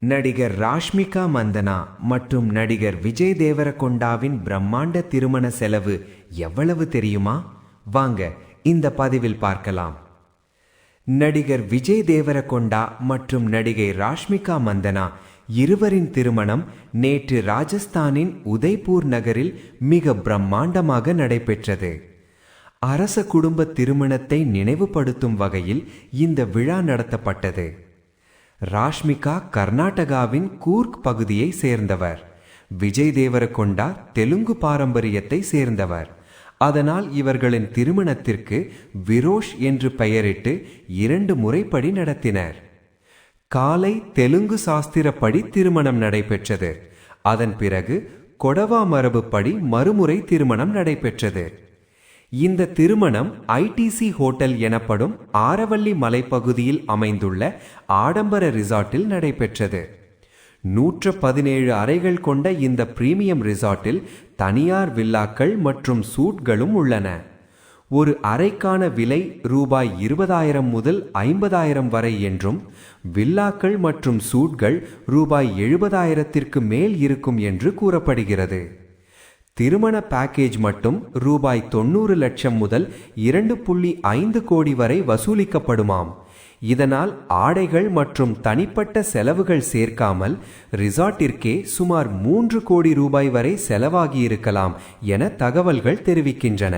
நடிகர் ராஷ்மிகா மந்தனா மற்றும் நடிகர் விஜய் தேவரகொண்டாவின் பிரம்மாண்ட திருமண செலவு எவ்வளவு தெரியுமா? வாங்க இந்த பதிவில் பார்க்கலாம். நடிகர் விஜய் தேவரகொண்டா மற்றும் நடிகை ராஷ்மிகா மந்தனா இருவரின் திருமணம் நேற்று ராஜஸ்தானின் உதய்பூர் நகரில் மிக பிரம்மாண்டமாக நடைபெற்றது. அரச குடும்ப திருமணத்தை நினைவுபடுத்தும் வகையில் இந்த விழா நடத்தப்பட்டது. ராஷ்மிகா கர்நாடகாவின் கூர்க் பகுதியை சேர்ந்தவர். விஜய் தேவரகொண்டா தெலுங்கு பாரம்பரியத்தை சேர்ந்தவர். அதனால் இவர்களின் திருமணத்திற்கு விரோஷ் என்று பெயரிட்டு 2 முறைப்படி நடத்தினர். காலை தெலுங்கு சாஸ்திரப்படி திருமணம் நடைபெற்றது. அதன் பிறகு கொடவா மரபுப்படி மறுமுறை திருமணம் நடைபெற்றது. இந்த திருமணம் ஐடிசி ஹோட்டல் எனப்படும் ஆரவல்லி மலைப்பகுதியில் அமைந்துள்ள ஆடம்பர ரிசார்ட்டில் நடைபெற்றது. 117 அறைகள் கொண்ட இந்த பிரீமியம் ரிசார்ட்டில் தனியார் வில்லாக்கள் மற்றும் சூட்களும் உள்ளன. ஒரு அறைக்கான விலை ரூபாய் 20,000 முதல் 50,000 வரை என்றும் வில்லாக்கள் மற்றும் சூட்கள் ரூபாய் 70,000ற்கு மேல் இருக்கும் என்று கூறப்படுகிறது. திருமண பேக்கேஜ் மட்டும் ரூபாய் 90 லட்சம் முதல் 2.5 கோடி வரை வசூலிக்கப்படுமாம். இதனால் ஆடைகள் மற்றும் தனிப்பட்ட செலவுகள் சேர்க்காமல் ரிசார்ட்டிற்கே சுமார் 3 கோடி ரூபாய் வரை செலவாகியிருக்கலாம் என தகவல்கள் தெரிவிக்கின்றன.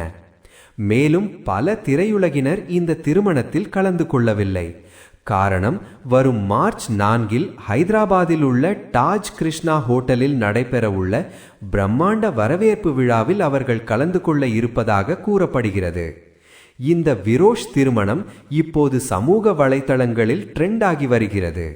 மேலும் பல திரையுலகினர் இந்த திருமணத்தில் கலந்து கொள்ளவில்லை. காரணம், வரும் மார்ச் 4 ஹைதராபாத்தில் உள்ள தாஜ் கிருஷ்ணா ஹோட்டலில் நடைபெறவுள்ள பிரம்மாண்ட வரவேற்பு விழாவில் அவர்கள் கலந்து கொள்ள இருப்பதாக கூறப்படுகிறது. இந்த விரோஷ் திருமணம் இப்போது சமூக வலைத்தளங்களில் ட்ரெண்ட் ஆகி வருகிறது.